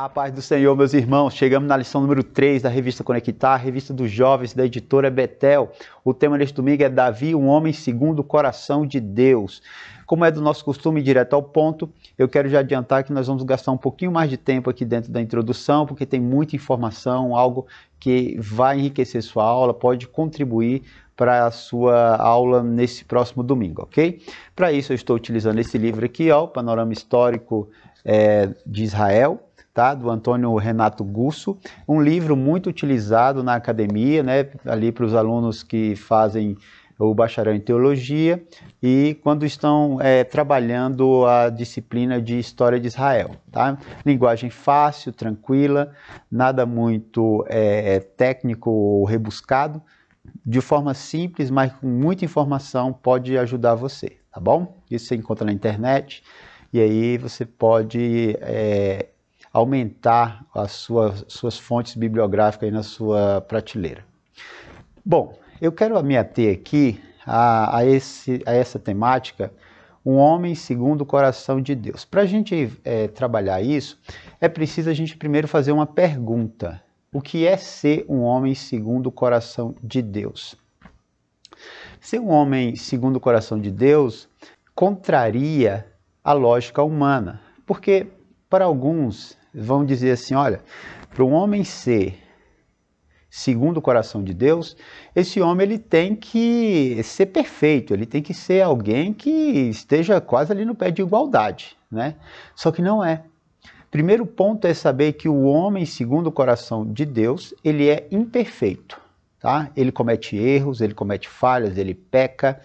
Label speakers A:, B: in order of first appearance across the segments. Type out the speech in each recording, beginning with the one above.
A: A paz do Senhor, meus irmãos. Chegamos na lição número 3 da revista Conectar, revista dos jovens da editora Betel. O tema deste domingo é Davi, um homem segundo o coração de Deus. Como é do nosso costume, direto ao ponto, eu quero já adiantar que nós vamos gastar um pouquinho mais de tempo aqui dentro da introdução, porque tem muita informação, algo que vai enriquecer sua aula, pode contribuir para a sua aula nesse próximo domingo, ok? Para isso eu estou utilizando esse livro aqui, ó, o Panorama Histórico de Israel, tá? Do Antônio Renato Gusso, um livro muito utilizado na academia, né? Ali para os alunos que fazem o bacharel em teologia e quando estão trabalhando a disciplina de História de Israel, tá? Linguagem fácil, tranquila, nada muito técnico ou rebuscado, de forma simples, mas com muita informação pode ajudar você, tá bom? Isso você encontra na internet e aí você pode aumentar as suas fontes bibliográficas aí na sua prateleira. Bom, eu quero me ater aqui a essa temática, um homem segundo o coração de Deus. Para a gente trabalhar isso, é preciso a gente primeiro fazer uma pergunta. O que é ser um homem segundo o coração de Deus? Ser um homem segundo o coração de Deus contraria a lógica humana, porque para alguns vão dizer assim, olha, para um homem ser segundo o coração de Deus, esse homem ele tem que ser perfeito, ele tem que ser alguém que esteja quase ali no pé de igualdade, né? Só que não é. Primeiro ponto é saber que o homem segundo o coração de Deus, ele é imperfeito, tá? Ele comete erros, ele comete falhas, ele peca,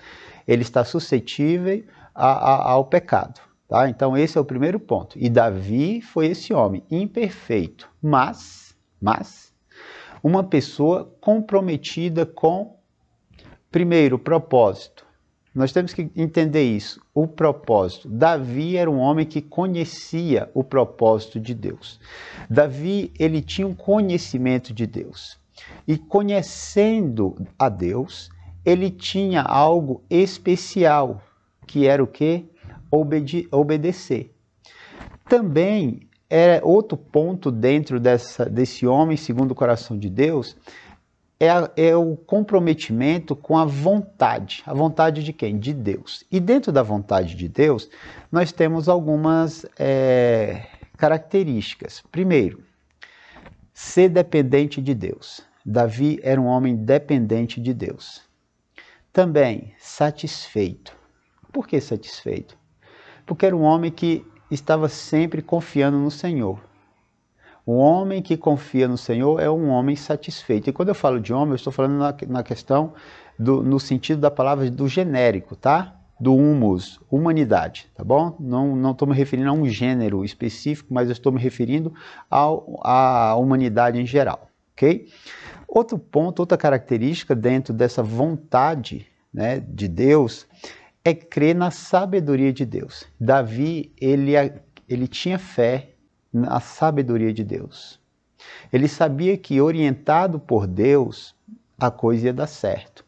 A: ele está suscetível ao pecado, tá? Então esse é o primeiro ponto. E Davi foi esse homem imperfeito, mas uma pessoa comprometida com, primeiro, o propósito. Nós temos que entender isso, o propósito. Davi era um homem que conhecia o propósito de Deus. Davi, ele tinha um conhecimento de Deus. E conhecendo a Deus, ele tinha algo especial, que era o quê? Obedecer. Também era outro ponto dentro desse homem segundo o coração de Deus, é o comprometimento com a vontade. A vontade de quem? De Deus. E dentro da vontade de Deus, nós temos algumas características. Primeiro, ser dependente de Deus. Davi era um homem dependente de Deus. Também, satisfeito. Por que satisfeito? Porque era um homem que estava sempre confiando no Senhor. O homem que confia no Senhor é um homem satisfeito. E quando eu falo de homem, eu estou falando na questão, no sentido da palavra do genérico, tá? Do humus, humanidade, tá bom? Não estou me referindo a um gênero específico, mas eu estou me referindo à humanidade em geral, ok? Outro ponto, outra característica dentro dessa vontade, né, de Deus é crer na sabedoria de Deus. Davi, ele tinha fé na sabedoria de Deus. Ele sabia que, orientado por Deus, a coisa ia dar certo.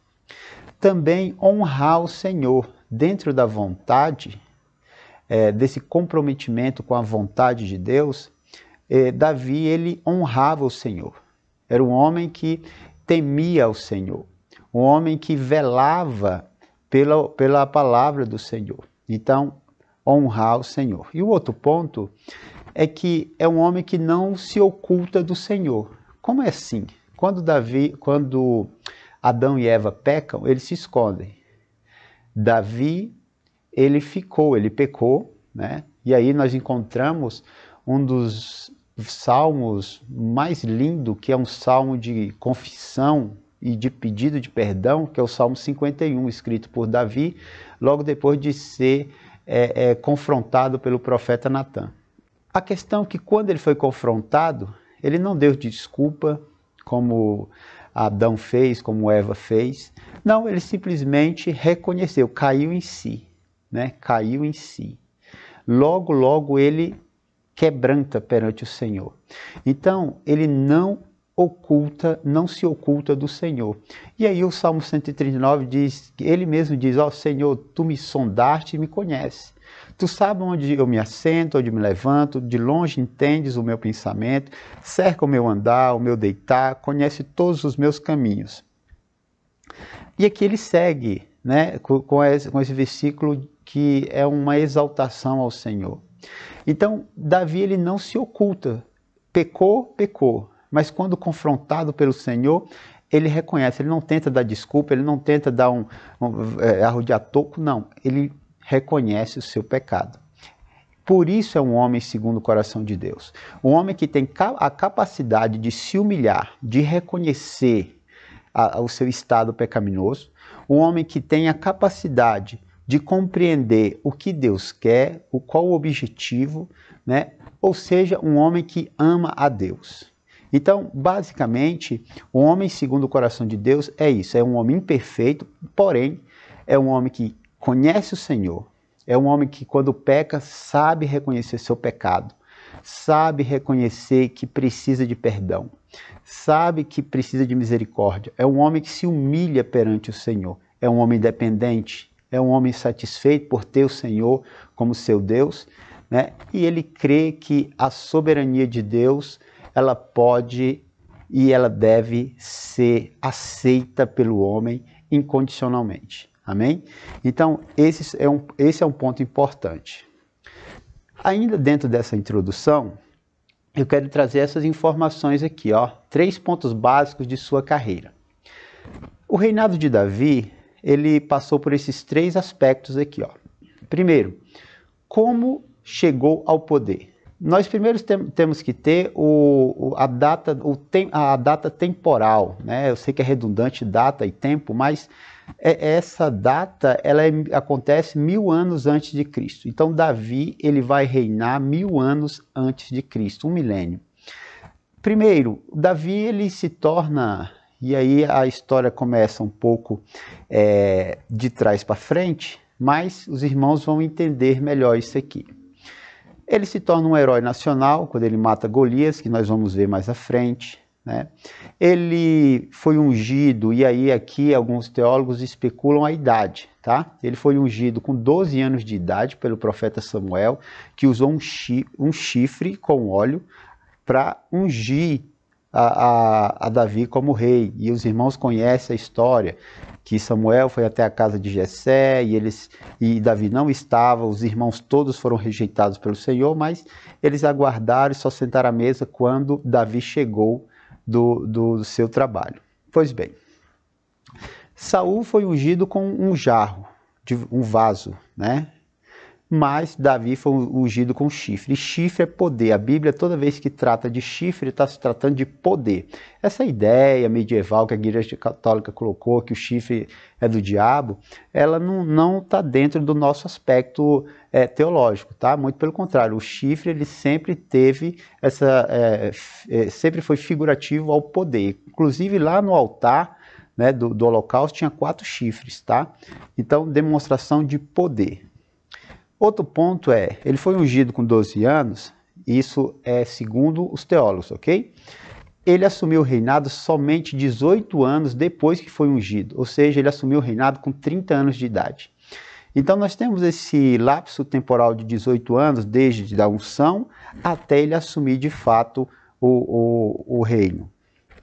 A: Também honrar o Senhor. Dentro da vontade, desse comprometimento com a vontade de Deus, Davi, ele honrava o Senhor. Era um homem que temia o Senhor. Um homem que velava pela palavra do Senhor. Então, honrar o Senhor. E o outro ponto é que é um homem que não se oculta do Senhor. Como é assim? Quando Adão e Eva pecam, eles se escondem. Davi, ele pecou, né? E aí nós encontramos um dos salmos mais lindos, que é um salmo de confissão e de pedido de perdão, que é o Salmo 51, escrito por Davi, logo depois de ser confrontado pelo profeta Natan. A questão é que quando ele foi confrontado, ele não deu desculpa, como Adão fez, como Eva fez. Não, ele simplesmente reconheceu, caiu em si, né? Caiu em si. Logo ele quebranta perante o Senhor. Então, ele não se oculta do Senhor. E aí o Salmo 139 diz, ele mesmo diz, ó Senhor, tu me sondaste e me conheces. Tu sabes onde eu me assento, onde me levanto, de longe entendes o meu pensamento, cerca o meu andar, o meu deitar, conhece todos os meus caminhos. E aqui ele segue, né, com esse versículo que é uma exaltação ao Senhor. Então, Davi ele não se oculta, pecou, mas quando confrontado pelo Senhor, ele reconhece, ele não tenta dar desculpa, ele não tenta dar arrodear toco, não, ele reconhece o seu pecado. Por isso é um homem segundo o coração de Deus. Um homem que tem a capacidade de se humilhar, de reconhecer o seu estado pecaminoso. Um homem que tem a capacidade de compreender o que Deus quer, qual o objetivo, né? Ou seja, um homem que ama a Deus. Então, basicamente, o homem segundo o coração de Deus é isso, é um homem imperfeito, porém, é um homem que conhece o Senhor, é um homem que quando peca sabe reconhecer seu pecado, sabe reconhecer que precisa de perdão, sabe que precisa de misericórdia, é um homem que se humilha perante o Senhor, é um homem dependente, é um homem satisfeito por ter o Senhor como seu Deus, né? E ele crê que a soberania de Deus, ela pode e ela deve ser aceita pelo homem incondicionalmente. Amém? Então, esse é um ponto importante. Ainda dentro dessa introdução, eu quero trazer essas informações aqui, ó, 3 pontos básicos de sua carreira. O reinado de Davi, ele passou por esses 3 aspectos aqui, ó. Primeiro, como chegou ao poder? Nós primeiro temos que ter a data temporal, né? Eu sei que é redundante data e tempo, mas essa data acontece 1000 anos antes de Cristo. Então Davi ele vai reinar 1000 anos antes de Cristo, 1 milênio. Primeiro, Davi ele se torna, e aí a história começa um pouco de trás para frente, mas os irmãos vão entender melhor isso aqui. Ele se torna um herói nacional quando ele mata Golias, que nós vamos ver mais à frente, né? Ele foi ungido, e aí aqui alguns teólogos especulam a idade, tá? Ele foi ungido com 12 anos de idade pelo profeta Samuel, que usou um chifre com óleo para ungir a Davi como rei. E os irmãos conhecem a história, que Samuel foi até a casa de Jessé e Davi não estava, os irmãos todos foram rejeitados pelo Senhor, mas eles aguardaram e só sentaram à mesa quando Davi chegou do seu trabalho. Pois bem, Saul foi ungido com um jarro, um vaso, né? Mas Davi foi ungido com chifre. E chifre é poder. A Bíblia, toda vez que trata de chifre, está se tratando de poder. Essa ideia medieval que a Igreja Católica colocou, que o chifre é do diabo, ela não está dentro do nosso aspecto teológico, tá? Muito pelo contrário, o chifre ele sempre teve sempre foi figurativo ao poder. Inclusive lá no altar, né, do holocausto tinha 4 chifres, tá? Então, demonstração de poder. Outro ponto ele foi ungido com 12 anos, isso é segundo os teólogos, ok? Ele assumiu o reinado somente 18 anos depois que foi ungido, ou seja, ele assumiu o reinado com 30 anos de idade. Então nós temos esse lapso temporal de 18 anos, desde a unção até ele assumir de fato o reino.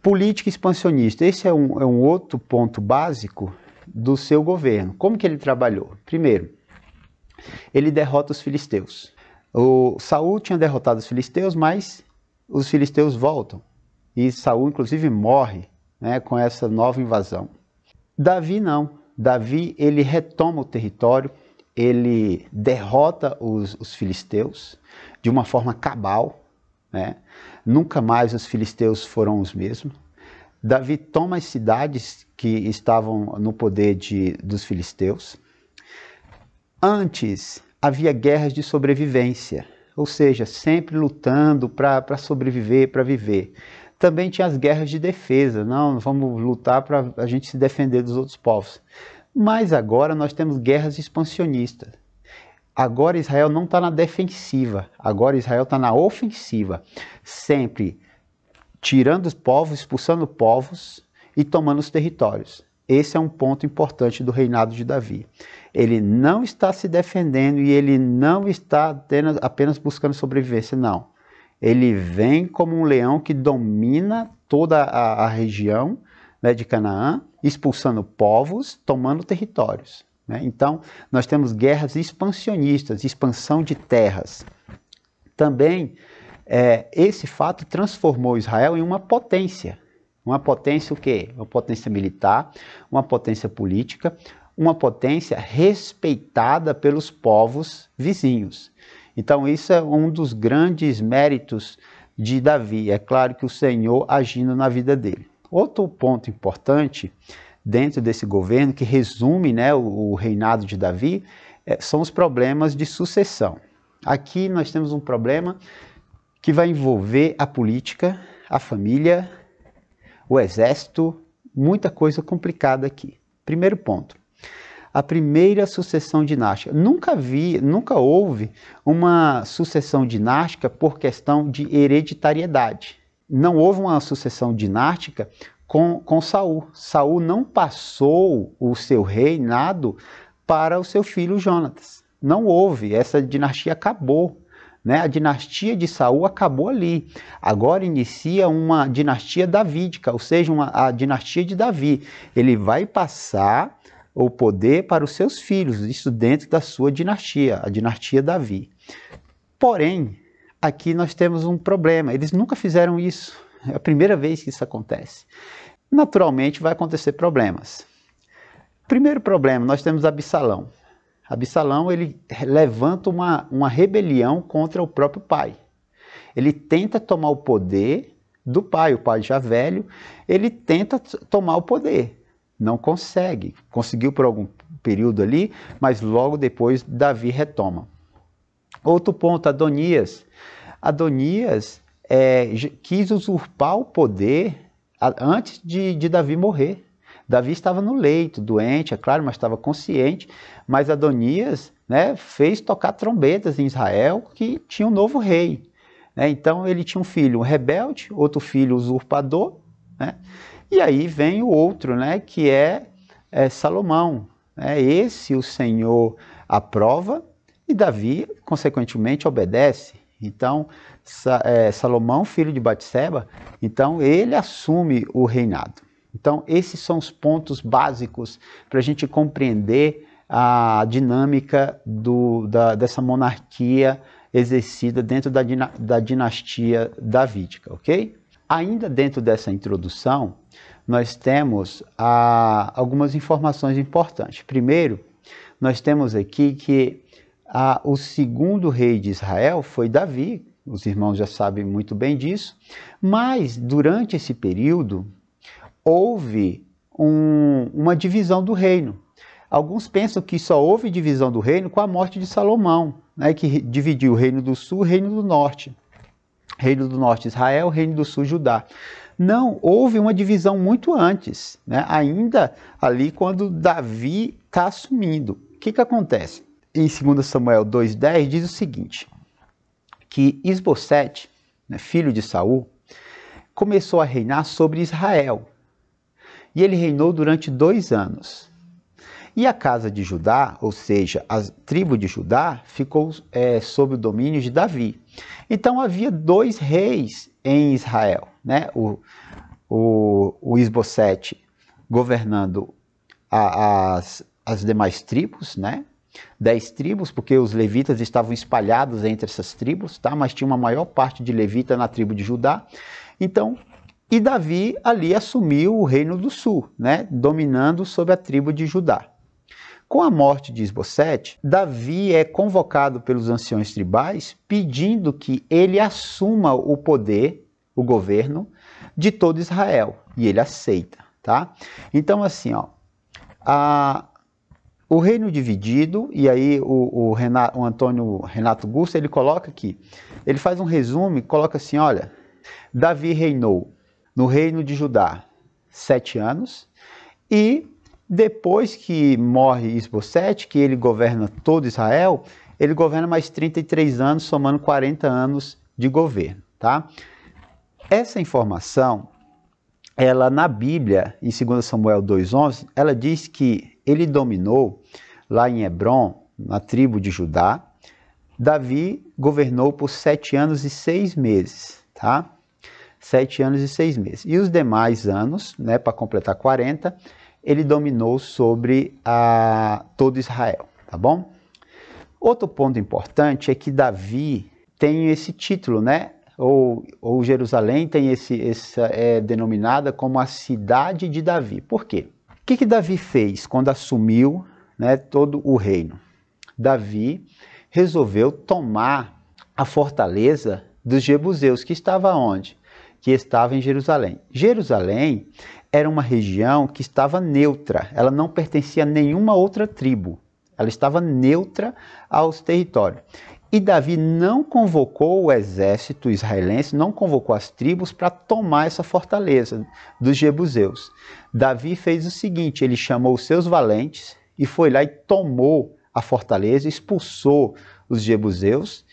A: Política expansionista, esse é um outro ponto básico do seu governo. Como que ele trabalhou? Primeiro, ele derrota os filisteus. Saul tinha derrotado os filisteus, mas os filisteus voltam. E Saul, inclusive, morre, né, com essa nova invasão. Davi não. Davi, ele retoma o território, ele derrota os filisteus de uma forma cabal, né? Nunca mais os filisteus foram os mesmos. Davi toma as cidades que estavam no poder dos filisteus. Antes, havia guerras de sobrevivência, ou seja, sempre lutando para sobreviver, para viver. Também tinha as guerras de defesa, não vamos lutar para a gente se defender dos outros povos. Mas agora nós temos guerras expansionistas. Agora Israel não está na defensiva, agora Israel está na ofensiva, sempre tirando os povos, expulsando povos e tomando os territórios. Esse é um ponto importante do reinado de Davi. Ele não está se defendendo e ele não está apenas buscando sobrevivência, não. Ele vem como um leão que domina toda a região, né, de Canaã, expulsando povos, tomando territórios, né? Então, nós temos guerras expansionistas, expansão de terras. Também, esse fato transformou Israel em uma potência. Uma potência o quê? Uma potência militar, uma potência política, uma potência respeitada pelos povos vizinhos. Então, isso é um dos grandes méritos de Davi. É claro que o Senhor agindo na vida dele. Outro ponto importante dentro desse governo, que resume, né, o reinado de Davi, são os problemas de sucessão. Aqui nós temos um problema que vai envolver a política, a família, o exército, muita coisa complicada aqui. Primeiro ponto. A primeira sucessão dinástica. Nunca houve uma sucessão dinástica por questão de hereditariedade. Não houve uma sucessão dinástica com Saul. Saul não passou o seu reinado para o seu filho Jonatas. Não houve, essa dinastia acabou, né? A dinastia de Saul acabou ali. Agora inicia uma dinastia davídica, ou seja, a dinastia de Davi. Ele vai passar o poder para os seus filhos, isso dentro da sua dinastia, a dinastia Davi. Porém, aqui nós temos um problema, eles nunca fizeram isso, é a primeira vez que isso acontece. Naturalmente vai acontecer problemas. Primeiro problema, nós temos Absalão. Absalão, ele levanta uma rebelião contra o próprio pai. Ele tenta tomar o poder do pai, o pai já velho, ele tenta tomar o poder. Não consegue. Conseguiu por algum período ali, mas logo depois Davi retoma. Outro ponto, Adonias. Adonias quis usurpar o poder antes de Davi morrer. Davi estava no leito, doente, é claro, mas estava consciente. Mas Adonias, né, fez tocar trombetas em Israel que tinha um novo rei, né? Então ele tinha um filho rebelde, outro filho usurpador, né? E aí vem o outro, né, que é Salomão. Esse o Senhor aprova e Davi, consequentemente, obedece. Então, Salomão, filho de Batseba, então ele assume o reinado. Então, esses são os pontos básicos para a gente compreender a dinâmica dessa monarquia exercida dentro da dinastia davídica, ok? Ainda dentro dessa introdução, nós temos algumas informações importantes. Primeiro, nós temos aqui que o segundo rei de Israel foi Davi, os irmãos já sabem muito bem disso, mas durante esse período houve uma divisão do reino. Alguns pensam que só houve divisão do reino com a morte de Salomão, né, que dividiu o reino do sul e o reino do norte. Reino do norte Israel, reino do sul Judá. Não, houve uma divisão muito antes, né? Ainda ali quando Davi está assumindo. O que acontece? Em 2 Samuel 2,10 diz o seguinte, que Isbosete, né, filho de Saul, começou a reinar sobre Israel. E ele reinou durante 2 anos. E a casa de Judá, ou seja, a tribo de Judá, ficou sob o domínio de Davi. Então havia 2 reis em Israel, né? O Isbosete governando as demais tribos, né? 10 tribos, porque os levitas estavam espalhados entre essas tribos, tá? Mas tinha uma maior parte de levita na tribo de Judá. Então, e Davi ali assumiu o reino do sul, né? Dominando sobre a tribo de Judá. Com a morte de Isbosete, Davi é convocado pelos anciões tribais pedindo que ele assuma o poder, o governo de todo Israel. E ele aceita, tá? Então assim, ó, o reino dividido, e aí o Antônio Renato Gusta, ele coloca aqui, ele faz um resumo e coloca assim, olha, Davi reinou no reino de Judá 7 anos e depois que morre Isbosete, que ele governa todo Israel, ele governa mais 33 anos, somando 40 anos de governo, tá? Essa informação, ela na Bíblia, em 2 Samuel 2,11, ela diz que ele dominou lá em Hebrom, na tribo de Judá. Davi governou por 7 anos e 6 meses, tá? 7 anos e 6 meses. E os demais anos, né, para completar 40, ele dominou sobre todo Israel, tá bom? Outro ponto importante é que Davi tem esse título, né? Ou Jerusalém tem é denominada como a cidade de Davi. Por quê? O que Davi fez quando assumiu, né, todo o reino? Davi resolveu tomar a fortaleza dos jebuseus, que estava onde? Que estava em Jerusalém. Jerusalém era uma região que estava neutra, ela não pertencia a nenhuma outra tribo, ela estava neutra aos territórios. E Davi não convocou o exército israelense, não convocou as tribos para tomar essa fortaleza dos jebuseus. Davi fez o seguinte, ele chamou os seus valentes e foi lá e tomou a fortaleza, expulsou os jebuseus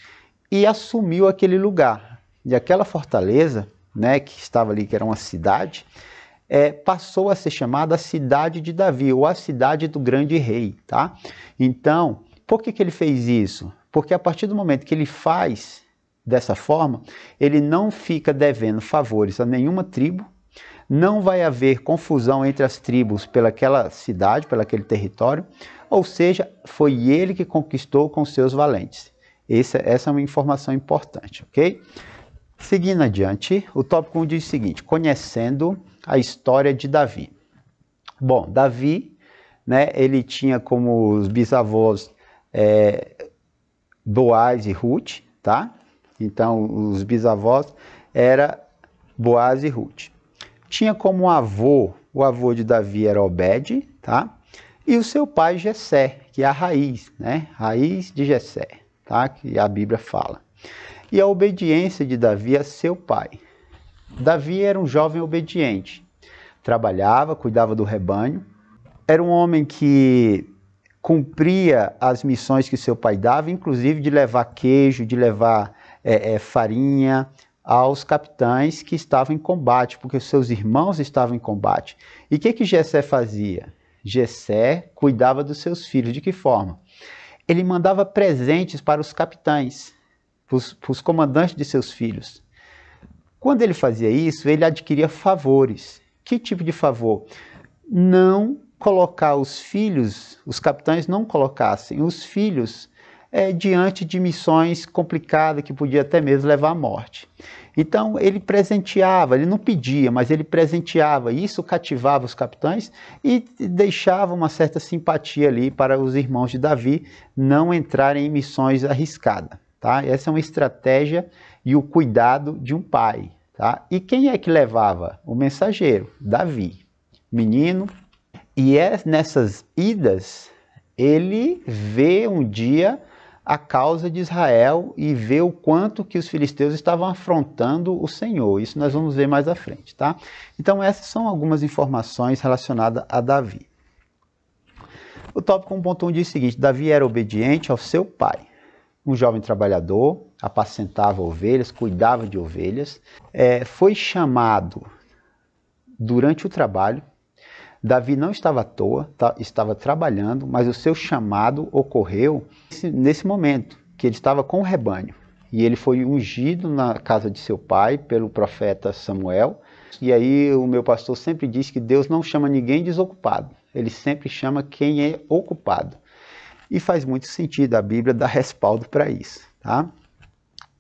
A: e assumiu aquele lugar. E aquela fortaleza, né, que estava ali, que era uma cidade, passou a ser chamada a cidade de Davi, ou a cidade do grande rei, tá? Então, por que ele fez isso? Porque a partir do momento que ele faz dessa forma, ele não fica devendo favores a nenhuma tribo, não vai haver confusão entre as tribos pelaquela cidade, pelaquele território, ou seja, foi ele que conquistou com seus valentes. Essa é uma informação importante, ok? Seguindo adiante, o tópico 1 diz o seguinte, conhecendo a história de Davi. Bom, Davi, né, ele tinha como os bisavós Boaz e Ruth, tá? Então, os bisavós eram Boaz e Ruth. Tinha como avô, o avô de Davi era Obed, tá? E o seu pai Jessé, que é a raiz, né? Raiz de Jessé, tá? Que a Bíblia fala. E a obediência de Davi a seu pai. Davi era um jovem obediente, trabalhava, cuidava do rebanho, era um homem que cumpria as missões que seu pai dava, inclusive de levar queijo, de levar farinha aos capitães que estavam em combate, porque os seus irmãos estavam em combate. E o que Jessé fazia? Jessé cuidava dos seus filhos. De que forma? Ele mandava presentes para os capitães, para os comandantes de seus filhos. Quando ele fazia isso, ele adquiria favores. Que tipo de favor? Não colocar os filhos, os capitães não colocassem os filhos diante de missões complicadas que podia até mesmo levar à morte. Então ele presenteava, ele não pedia, mas ele presenteava. Isso cativava os capitães e deixava uma certa simpatia ali para os irmãos de Davi não entrarem em missões arriscadas. Tá? Essa é uma estratégia e o cuidado de um pai. Tá? E quem é que levava? O mensageiro, Davi, menino. E nessas idas, ele vê um dia a causa de Israel e vê o quanto que os filisteus estavam afrontando o Senhor. Isso nós vamos ver mais à frente, tá? Então essas são algumas informações relacionadas a Davi. O tópico 1.1 diz o seguinte, Davi era obediente ao seu pai. Um jovem trabalhador, apacentava ovelhas, cuidava de ovelhas, foi chamado durante o trabalho. Davi não estava à toa, estava trabalhando, mas o seu chamado ocorreu nesse momento, que ele estava com o rebanho. E ele foi ungido na casa de seu pai pelo profeta Samuel. E aí o meu pastor sempre diz que Deus não chama ninguém desocupado, ele sempre chama quem é ocupado. E faz muito sentido, a Bíblia dá respaldo para isso. Tá?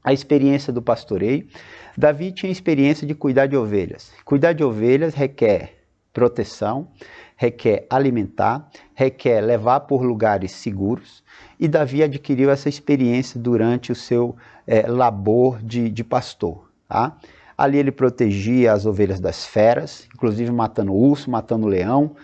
A: A experiência do pastoreio. Davi tinha experiência de cuidar de ovelhas. Cuidar de ovelhas requer proteção, requer alimentar, requer levar por lugares seguros, e Davi adquiriu essa experiência durante o seu labor de pastor. Tá? Ali ele protegia as ovelhas das feras, inclusive matando urso, matando leão.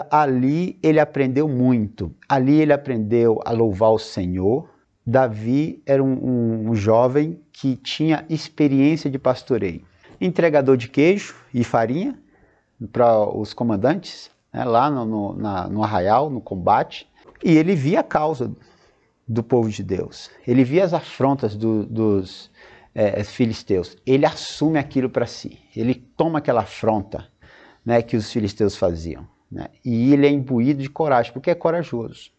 A: Ali ele aprendeu muito, ali ele aprendeu a louvar o Senhor. Davi era um jovem que tinha experiência de pastoreio. Entregador de queijo e farinha para os comandantes, né, lá no arraial, no combate. E ele via a causa do povo de Deus. Ele via as afrontas dos filisteus. Ele assume aquilo para si. Ele toma aquela afronta, né, que os filisteus faziam. Né? E ele é imbuído de coragem, porque é corajoso.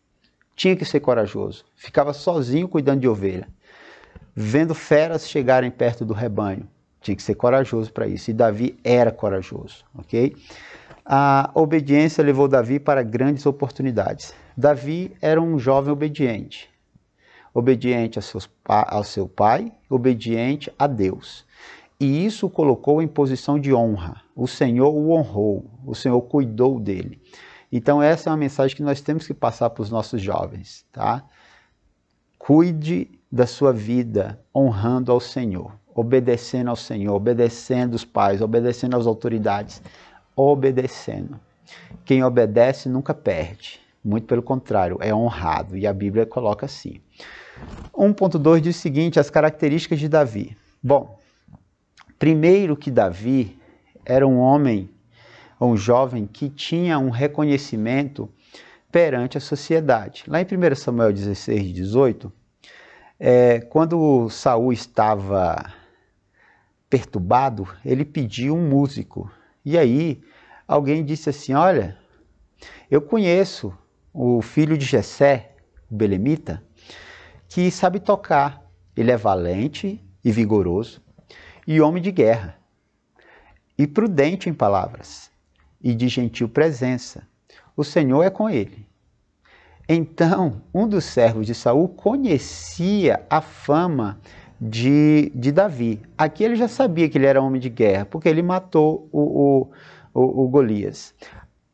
A: Tinha que ser corajoso. Ficava sozinho cuidando de ovelha. Vendo feras chegarem perto do rebanho. Tinha que ser corajoso para isso. E Davi era corajoso. Okay? A obediência levou Davi para grandes oportunidades. Davi era um jovem obediente. Obediente ao seu pai, obediente a Deus. E isso o colocou em posição de honra. O Senhor o honrou, o Senhor cuidou dele. Então essa é uma mensagem que nós temos que passar para os nossos jovens. Tá? Cuide da sua vida honrando ao Senhor, obedecendo ao Senhor, obedecendo os pais, obedecendo às autoridades, obedecendo. Quem obedece nunca perde. Muito pelo contrário, é honrado. E a Bíblia coloca assim. 1.2 diz o seguinte, as características de Davi. Bom, primeiro que Davi era um homem, um jovem que tinha um reconhecimento perante a sociedade. Lá em 1 Samuel 16, 18, quando Saul estava perturbado, ele pediu um músico. E aí alguém disse assim, olha, eu conheço o filho de Jessé, o belemita, que sabe tocar. Ele é valente e vigoroso, e homem de guerra, e prudente em palavras, e de gentil presença. O Senhor é com ele. Então, um dos servos de Saul conhecia a fama de Davi. Aqui ele já sabia que ele era homem de guerra, porque ele matou o Golias.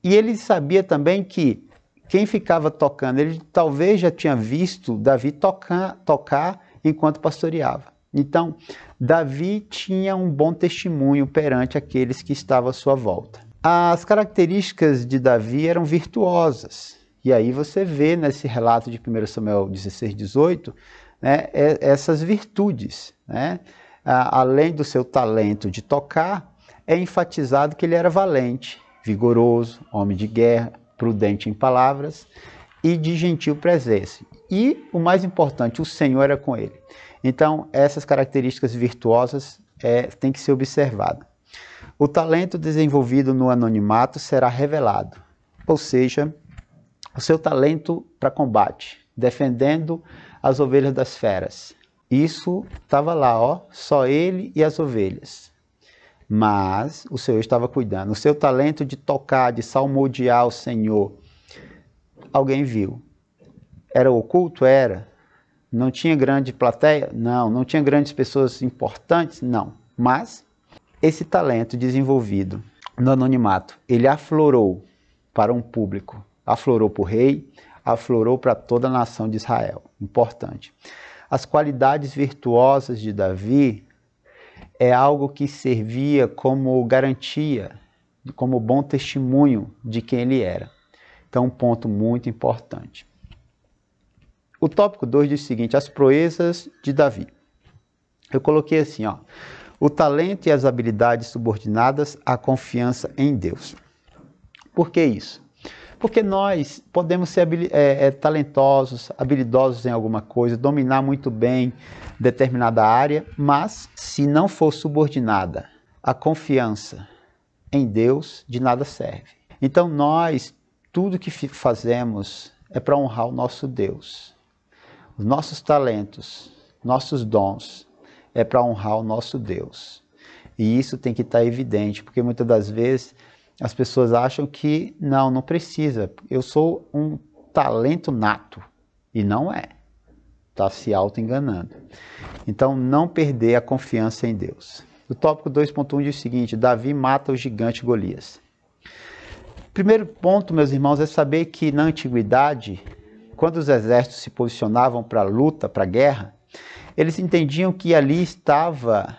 A: E ele sabia também que quem ficava tocando, ele talvez já tinha visto Davi tocar enquanto pastoreava. Então, Davi tinha um bom testemunho perante aqueles que estavam à sua volta. As características de Davi eram virtuosas. E aí você vê nesse relato de 1 Samuel 16, 18, né, essas virtudes. Né? Além do seu talento de tocar, é enfatizado que ele era valente, vigoroso, homem de guerra, prudente em palavras e de gentil presença. E, o mais importante, o Senhor era com ele. Então, essas características virtuosas têm que ser observadas. O talento desenvolvido no anonimato será revelado, ou seja, o seu talento para combate, defendendo as ovelhas das feras. Isso estava lá, ó, só ele e as ovelhas. Mas o Senhor estava cuidando. O seu talento de tocar, de salmodiar o Senhor, alguém viu. Era oculto? Era. Não tinha grande plateia? Não. Não tinha grandes pessoas importantes? Não. Mas esse talento desenvolvido no anonimato, ele aflorou para um público. Aflorou para o rei, aflorou para toda a nação de Israel. Importante. As qualidades virtuosas de Davi é algo que servia como garantia, como bom testemunho de quem ele era. Então, um ponto muito importante. O tópico 2 diz o seguinte, as proezas de Davi. Eu coloquei assim, ó, o talento e as habilidades subordinadas à confiança em Deus. Por que isso? Porque nós podemos ser talentosos, habilidosos em alguma coisa, dominar muito bem determinada área, mas se não for subordinada à confiança em Deus, de nada serve. Então nós, tudo que fazemos é para honrar o nosso Deus. Os nossos talentos, nossos dons, é para honrar o nosso Deus. E isso tem que estar evidente, porque muitas das vezes as pessoas acham que não precisa. Eu sou um talento nato. E não é. Está se auto-enganando. Então, não perder a confiança em Deus. O tópico 2.1 diz o seguinte, Davi mata o gigante Golias. Primeiro ponto, meus irmãos, é saber que na antiguidade, quando os exércitos se posicionavam para a luta, para a guerra, eles entendiam que ali estava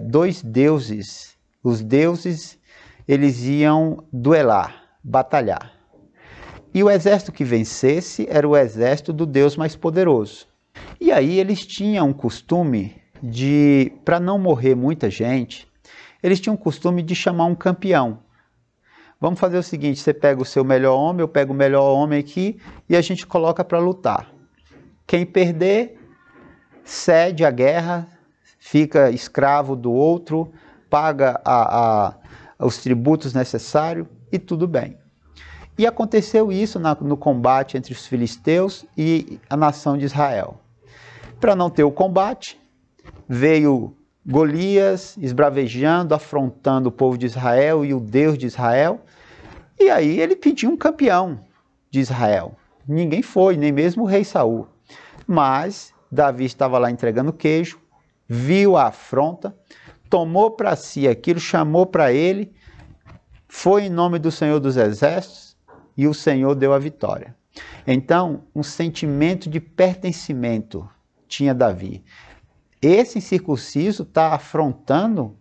A: dois deuses. Os deuses, eles iam duelar, batalhar. E o exército que vencesse era o exército do Deus mais poderoso. E aí eles tinham um costume de, para não morrer muita gente, eles tinham um costume de chamar um campeão. Vamos fazer o seguinte, você pega o seu melhor homem, eu pego o melhor homem aqui e a gente coloca para lutar. Quem perder, cede a guerra, fica escravo do outro, paga os tributos necessários e tudo bem. E aconteceu isso no combate entre os filisteus e a nação de Israel. Para não ter o combate, veio Golias esbravejando, afrontando o povo de Israel e o Deus de Israel. E aí ele pediu um campeão de Israel. Ninguém foi, nem mesmo o rei Saul. Mas Davi estava lá entregando queijo, viu a afronta, tomou para si aquilo, chamou para ele, foi em nome do Senhor dos Exércitos e o Senhor deu a vitória. Então, um sentimento de pertencimento tinha Davi. Esse incircunciso está afrontando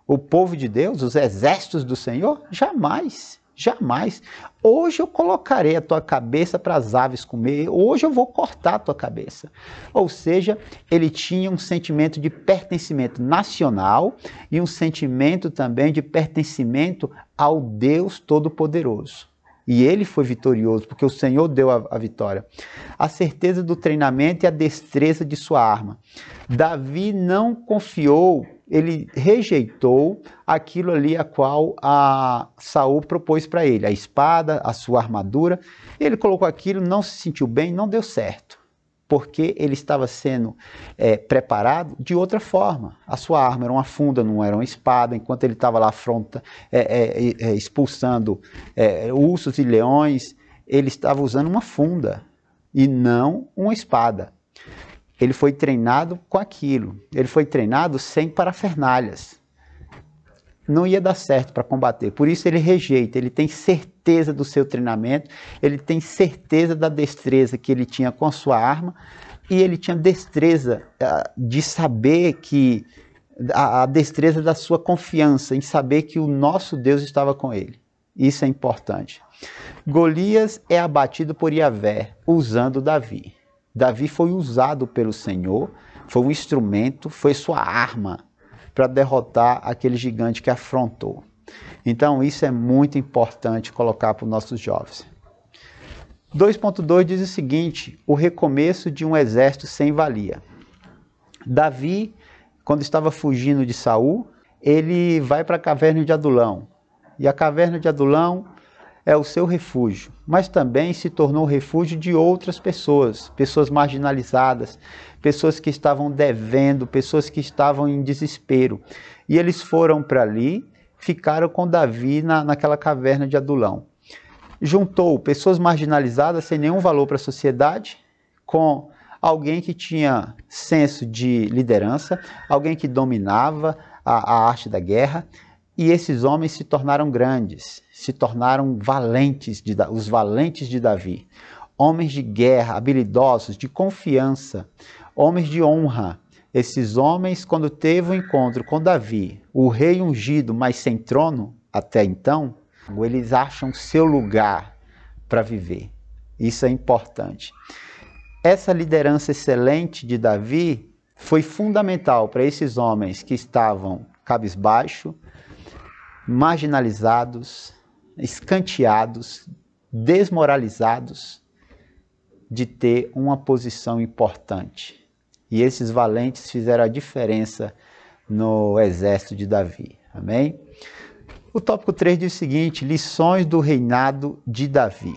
A: o povo de Deus, os exércitos do Senhor? Jamais, jamais. Hoje eu colocarei a tua cabeça para as aves comer, hoje eu vou cortar a tua cabeça. Ou seja, ele tinha um sentimento de pertencimento nacional e um sentimento também de pertencimento ao Deus Todo-Poderoso. E ele foi vitorioso, porque o Senhor deu a vitória. A certeza do treinamento e a destreza de sua arma. Davi não confiou, ele rejeitou aquilo ali a qual Saul propôs para ele, a espada, a sua armadura. Ele colocou aquilo, não se sentiu bem, não deu certo, porque ele estava sendo preparado de outra forma. A sua arma era uma funda, não era uma espada, enquanto ele estava lá expulsando ursos e leões, ele estava usando uma funda e não uma espada. Ele foi treinado com aquilo, ele foi treinado sem parafernálias. Não ia dar certo para combater, por isso ele rejeita, ele tem certeza do seu treinamento, ele tem certeza da destreza que ele tinha com a sua arma, e ele tinha destreza de saber que, a destreza da sua confiança, em saber que o nosso Deus estava com ele. Isso é importante. Golias é abatido por Yahvé, usando Davi. Davi foi usado pelo Senhor, foi um instrumento, foi sua arma para derrotar aquele gigante que afrontou. Então isso é muito importante colocar para os nossos jovens. 2.2 diz o seguinte: o recomeço de um exército sem valia. Davi, quando estava fugindo de Saul, ele vai para a caverna de Adulão. E a caverna de Adulão é o seu refúgio, mas também se tornou refúgio de outras pessoas, pessoas marginalizadas, pessoas que estavam devendo, pessoas que estavam em desespero. E eles foram para ali, ficaram com Davi naquela caverna de Adulão. Juntou pessoas marginalizadas sem nenhum valor para a sociedade, com alguém que tinha senso de liderança, alguém que dominava a arte da guerra, e esses homens se tornaram grandes, se tornaram valentes, os valentes de Davi. Homens de guerra, habilidosos, de confiança, homens de honra. Esses homens, quando teve o encontro com Davi, o rei ungido, mas sem trono até então, eles acham seu lugar para viver. Isso é importante. Essa liderança excelente de Davi foi fundamental para esses homens que estavam cabisbaixo, marginalizados, escanteados, desmoralizados, de ter uma posição importante. E esses valentes fizeram a diferença no exército de Davi. Amém? O tópico 3 diz o seguinte: lições do reinado de Davi.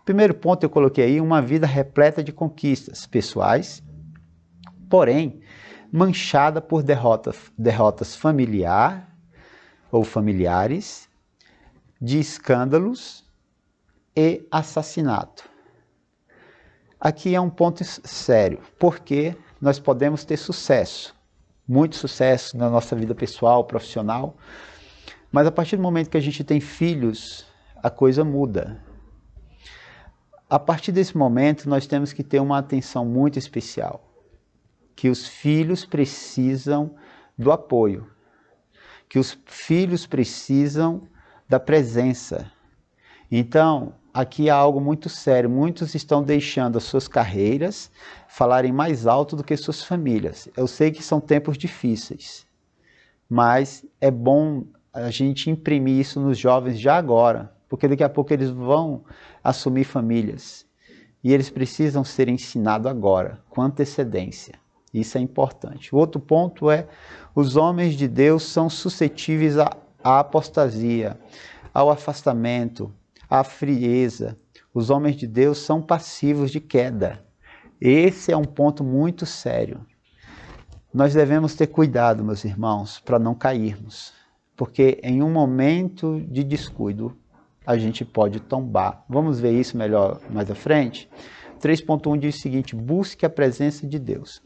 A: Primeiro ponto eu coloquei aí, uma vida repleta de conquistas pessoais, porém manchada por derrotas familiares, de escândalos e assassinato. Aqui é um ponto sério, porque nós podemos ter sucesso, muito sucesso na nossa vida pessoal, profissional, mas a partir do momento que a gente tem filhos, a coisa muda. A partir desse momento, nós temos que ter uma atenção muito especial, que os filhos precisam do apoio, que os filhos precisam da presença. Então, aqui há algo muito sério. Muitos estão deixando as suas carreiras falarem mais alto do que suas famílias. Eu sei que são tempos difíceis, mas é bom a gente imprimir isso nos jovens já agora, porque daqui a pouco eles vão assumir famílias e eles precisam ser ensinados agora, com antecedência. Isso é importante. O outro ponto é, os homens de Deus são suscetíveis à apostasia, ao afastamento, à frieza. Os homens de Deus são passivos de queda. Esse é um ponto muito sério. Nós devemos ter cuidado, meus irmãos, para não cairmos, porque em um momento de descuido, a gente pode tombar. Vamos ver isso melhor mais à frente? 3.1 diz o seguinte: busque a presença de Deus.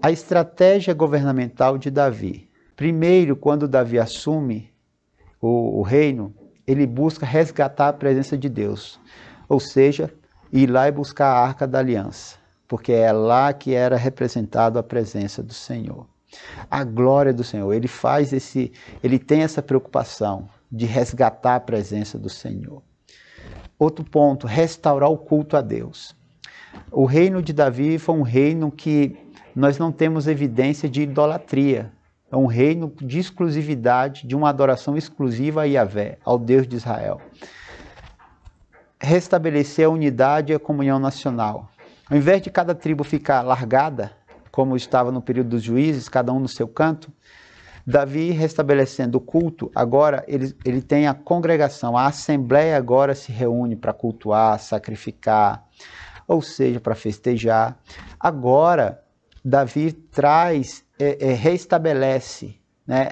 A: A estratégia governamental de Davi. Primeiro, quando Davi assume o reino, ele busca resgatar a presença de Deus, ou seja, ir lá e buscar a Arca da Aliança, porque é lá que era representado a presença do Senhor. A glória do Senhor, ele tem essa preocupação de resgatar a presença do Senhor. Outro ponto, restaurar o culto a Deus. O reino de Davi foi um reino que nós não temos evidência de idolatria. É um reino de exclusividade, de uma adoração exclusiva a Yahvé, ao Deus de Israel. Restabelecer a unidade e a comunhão nacional. Ao invés de cada tribo ficar largada, como estava no período dos juízes, cada um no seu canto, Davi, restabelecendo o culto, agora ele tem a congregação, a assembleia agora se reúne para cultuar, sacrificar, ou seja, para festejar. Agora, Davi reestabelece, né,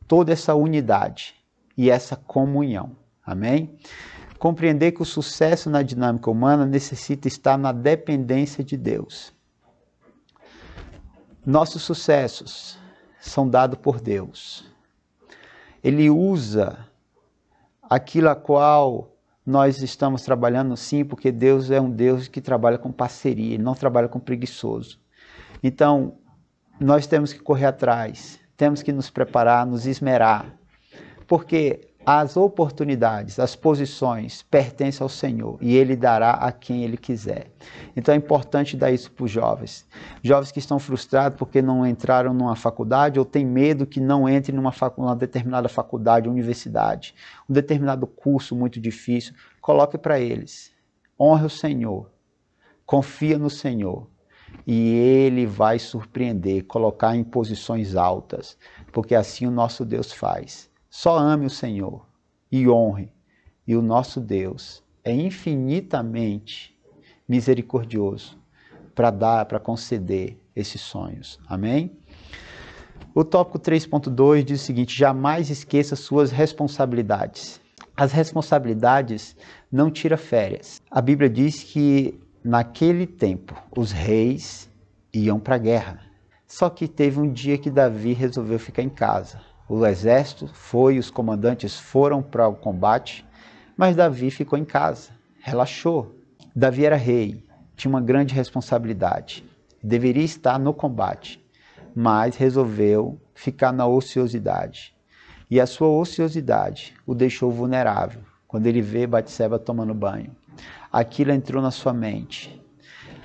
A: toda essa unidade e essa comunhão. Amém? Compreender que o sucesso na dinâmica humana necessita estar na dependência de Deus. Nossos sucessos são dados por Deus. Ele usa aquilo a qual nós estamos trabalhando, sim, porque Deus é um Deus que trabalha com parceria, Ele não trabalha com preguiçoso. Então, nós temos que correr atrás, temos que nos preparar, nos esmerar, porque as oportunidades, as posições pertencem ao Senhor e Ele dará a quem Ele quiser. Então é importante dar isso para os jovens. Jovens que estão frustrados porque não entraram numa faculdade ou têm medo que não entre numa determinada faculdade, universidade, um determinado curso muito difícil, coloque para eles. Honre o Senhor, confia no Senhor e Ele vai surpreender, colocar em posições altas, porque assim o nosso Deus faz. Só ame o Senhor e honre, e o nosso Deus é infinitamente misericordioso para conceder esses sonhos. Amém? O tópico 3.2 diz o seguinte: jamais esqueça suas responsabilidades. As responsabilidades não tiram férias. A Bíblia diz que naquele tempo os reis iam para a guerra. Só que teve um dia que Davi resolveu ficar em casa. O exército foi, os comandantes foram para o combate, mas Davi ficou em casa, relaxou. Davi era rei, tinha uma grande responsabilidade, deveria estar no combate, mas resolveu ficar na ociosidade. E a sua ociosidade o deixou vulnerável, quando ele vê Batseba tomando banho. Aquilo entrou na sua mente,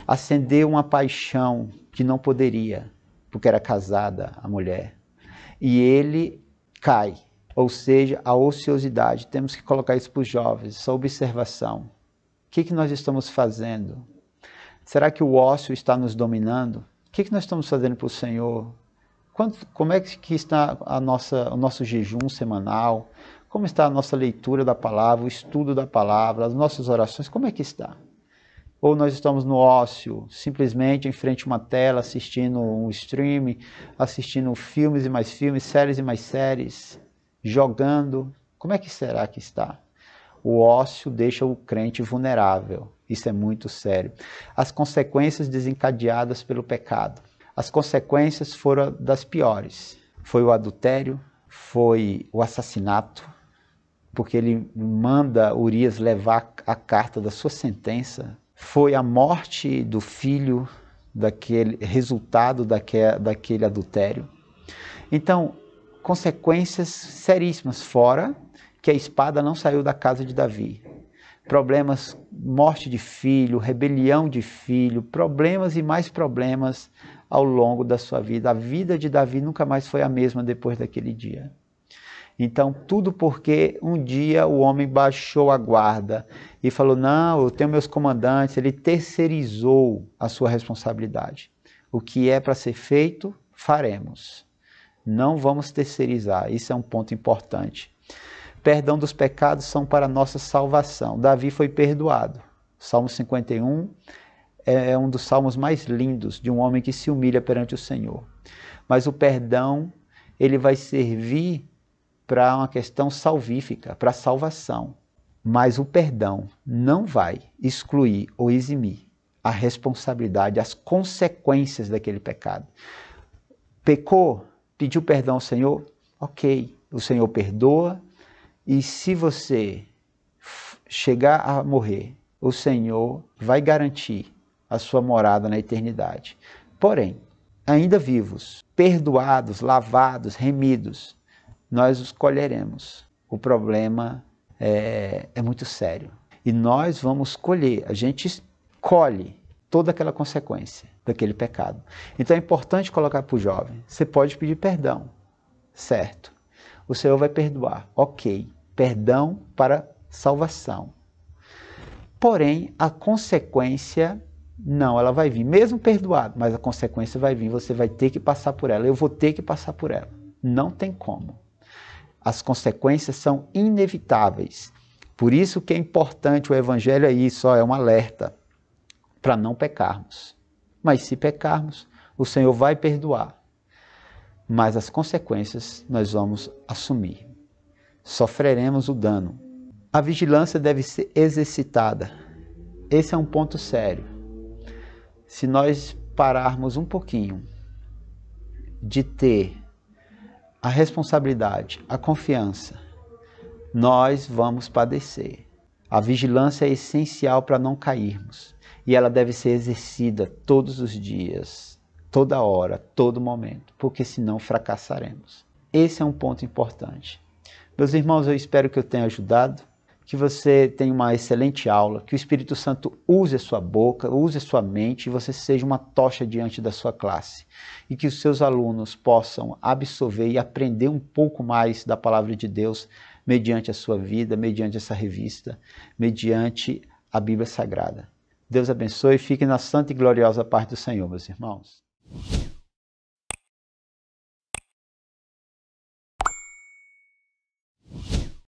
A: acendeu uma paixão que não poderia, porque era casada a mulher. E ele cai, ou seja, a ociosidade. Temos que colocar isso para os jovens, essa observação. O que nós estamos fazendo? Será que o ócio está nos dominando? O que nós estamos fazendo para o Senhor? Como é que está o nosso jejum semanal? Como está a nossa leitura da palavra, o estudo da palavra, as nossas orações? Como é que está? Ou nós estamos no ócio, simplesmente em frente a uma tela, assistindo um stream, assistindo filmes e mais filmes, séries e mais séries, jogando. Como é que será que está? O ócio deixa o crente vulnerável. Isso é muito sério. As consequências desencadeadas pelo pecado. As consequências foram das piores. Foi o adultério, foi o assassinato, porque ele manda Urias levar a carta da sua sentença. Foi a morte do filho, resultado daquele adultério. Então, consequências seríssimas, fora que a espada não saiu da casa de Davi. Problemas, morte de filho, rebelião de filho, problemas e mais problemas ao longo da sua vida. A vida de Davi nunca mais foi a mesma depois daquele dia. Então, tudo porque um dia o homem baixou a guarda e falou, não, eu tenho meus comandantes. Ele terceirizou a sua responsabilidade. O que é para ser feito, faremos. Não vamos terceirizar, isso é um ponto importante. Perdão dos pecados são para a nossa salvação. Davi foi perdoado. Salmo 51 é um dos salmos mais lindos de um homem que se humilha perante o Senhor. Mas o perdão, ele vai servir para uma questão salvífica, para a salvação. Mas o perdão não vai excluir ou eximir a responsabilidade, as consequências daquele pecado. Pecou, pediu perdão ao Senhor, ok, o Senhor perdoa, e se você chegar a morrer, o Senhor vai garantir a sua morada na eternidade. Porém, ainda vivos, perdoados, lavados, remidos, nós os colheremos. O problema é muito sério. E nós vamos colher, a gente colhe toda aquela consequência daquele pecado. Então é importante colocar para o jovem, você pode pedir perdão, certo? O Senhor vai perdoar, ok. Perdão para salvação. Porém, a consequência, não, ela vai vir, mesmo perdoado, mas a consequência vai vir, você vai ter que passar por ela, eu vou ter que passar por ela. Não tem como. As consequências são inevitáveis. Por isso que é importante, o Evangelho é isso, é um alerta para não pecarmos. Mas se pecarmos, o Senhor vai perdoar. Mas as consequências nós vamos assumir. Sofreremos o dano. A vigilância deve ser exercitada. Esse é um ponto sério. Se nós pararmos um pouquinho de ter a responsabilidade, a confiança, nós vamos padecer. A vigilância é essencial para não cairmos. E ela deve ser exercida todos os dias, toda hora, todo momento, porque senão fracassaremos. Esse é um ponto importante. Meus irmãos, eu espero que eu tenha ajudado, que você tenha uma excelente aula, que o Espírito Santo use a sua boca, use a sua mente e você seja uma tocha diante da sua classe. E que os seus alunos possam absorver e aprender um pouco mais da palavra de Deus mediante a sua vida, mediante essa revista, mediante a Bíblia Sagrada. Deus abençoe e fique na santa e gloriosa paz do Senhor, meus irmãos.